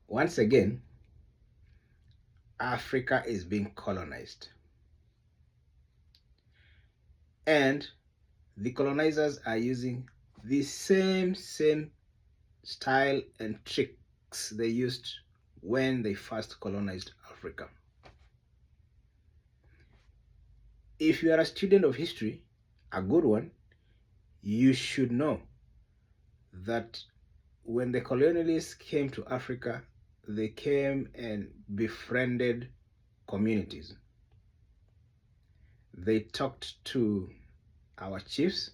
Once again, Africa is being colonized. And the colonizers are using the same style and tricks they used when they first colonized Africa. If you are a student of history, a good one, you should know that when the colonialists came to Africa, they came and befriended communities. They talked to our chiefs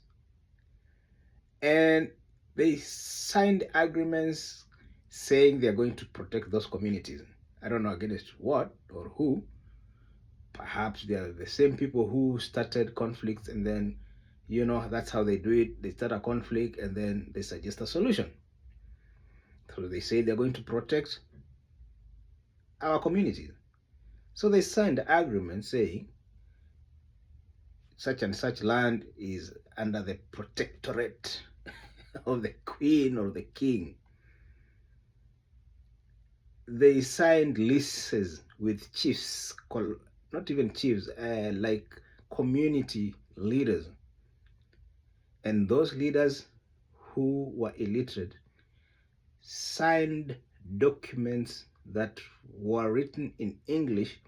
and they signed agreements saying they're going to protect those communities. I don't know against what or who. Perhaps they are the same people who started conflicts, and then, that's how they do it. They start a conflict and then they suggest a solution. So they say they're going to protect our communities. So they signed the agreement saying such and such land is under the protectorate of the queen or the king. They signed leases with chiefs, not even chiefs, like community leaders. And those leaders who were illiterate signed documents that were written in English,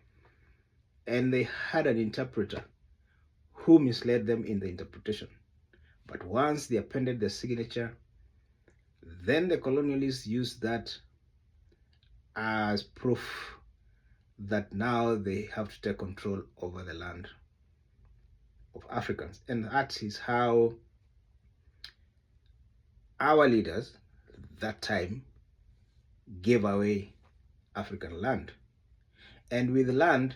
and they had an interpreter who misled them in the interpretation. But once they appended the signature, then the colonialists used that as proof that now they have to take control over the land of Africans. And that is how our leaders that time gave away African land. And with land,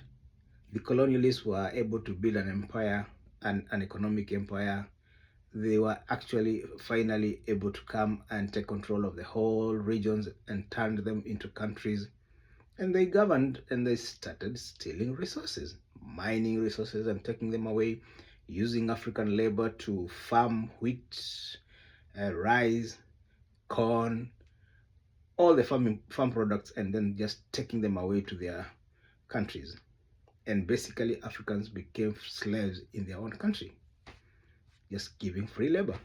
the colonialists were able to build an empire, an economic empire. They were actually finally able to come and take control of the whole regions and turned them into countries. And they governed and they started stealing resources, mining resources and taking them away, using African labor to farm wheat, rice, corn, all the farm products, and then just taking them away to their countries. And basically, Africans became slaves in their own country, just giving free labor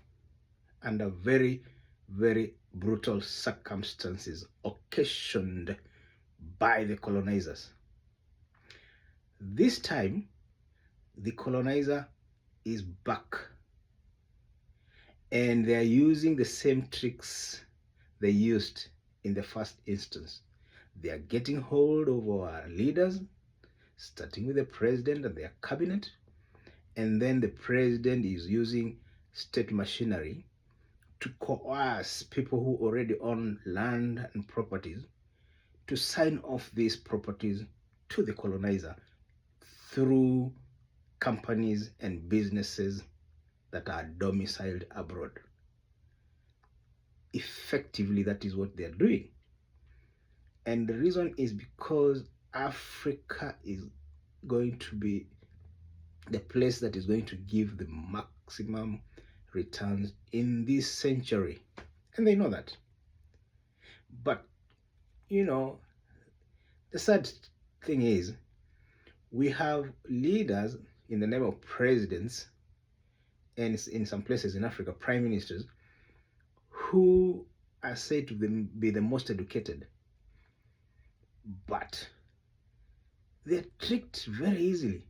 under very, very brutal circumstances occasioned by the colonizers. This time, the colonizer is back and they are using the same tricks they used in the first instance. They are getting hold of our leaders, starting with the president and their cabinet, and then the president is using state machinery to coerce people who already own land and properties to sign off these properties to the colonizer through companies and businesses that are domiciled abroad. Effectively, that is what they are doing. And the reason is because Africa is going to be the place that is going to give the maximum returns in this century. And they know that. But, the sad thing is, we have leaders in the name of presidents, and in some places in Africa, prime ministers, who are said to be the most educated. But they're tricked very easily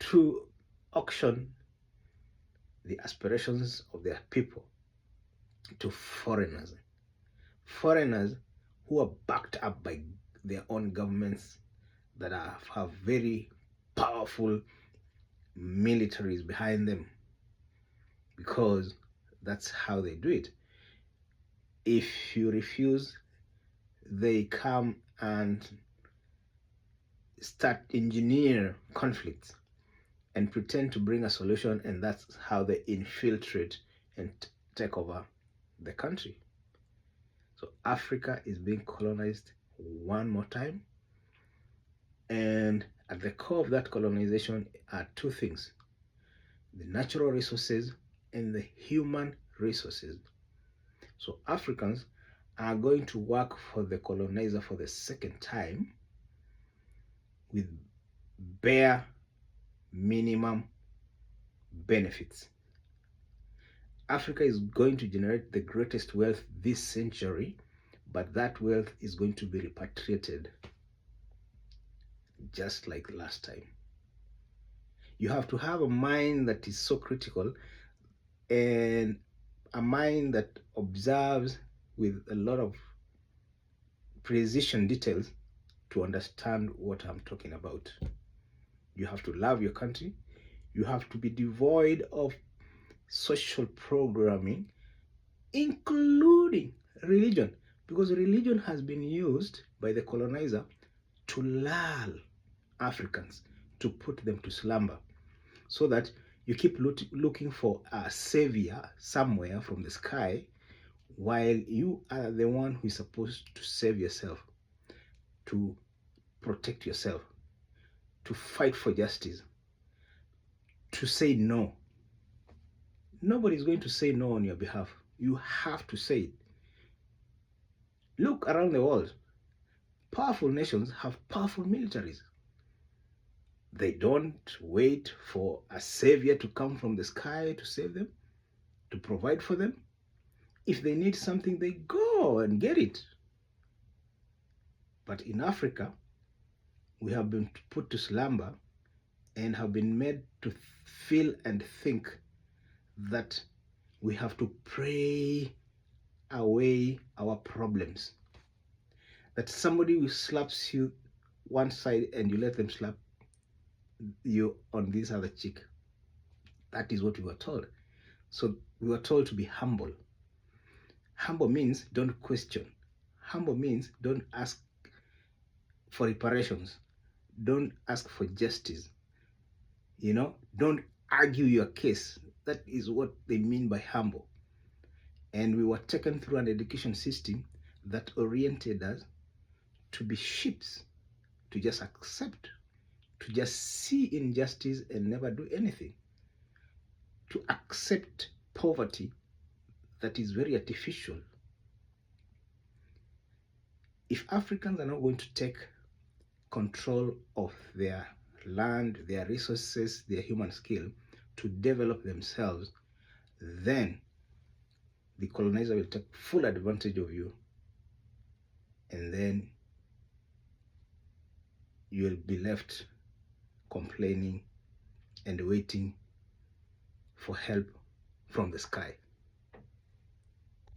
to auction the aspirations of their people to foreigners. Foreigners who are backed up by their own governments that have very powerful militaries behind them, because that's how they do it. If you refuse, they come and start engineer conflicts and pretend to bring a solution, and that's how they infiltrate and take over the country. So Africa is being colonized one more time, and at the core of that colonization are two things: the natural resources and the human resources. So Africans are going to work for the colonizer for the second time with bare minimum benefits. Africa is going to generate the greatest wealth this century, but that wealth is going to be repatriated just like last time. You have to have a mind that is so critical and a mind that observes with a lot of precision details to understand what I'm talking about. You have to love your country. You have to be devoid of social programming, including religion, because religion has been used by the colonizer to lull Africans, to put them to slumber, so that you keep looking for a savior somewhere from the sky, while you are the one who is supposed to save yourself, to protect yourself, to fight for justice, to say no. Nobody is going to say no on your behalf. You have to say it. Look around the world. Powerful nations have powerful militaries. They don't wait for a savior to come from the sky to save them, to provide for them. If they need something, they go and get it. But in Africa, we have been put to slumber and have been made to feel and think that we have to pray away our problems. That somebody will slaps you one side and you let them slap you on this other cheek. That is what we were told. So we were told to be humble. Humble means don't question. Humble means don't ask for reparations. Don't ask for justice. Don't argue your case. That is what they mean by humble. And we were taken through an education system that oriented us to be sheeps, to just accept, to just see injustice and never do anything, to accept poverty that is very artificial. If Africans are not going to take control of their land, their resources, their human skill to develop themselves, then the colonizer will take full advantage of you, and then you will be left complaining and waiting for help from the sky.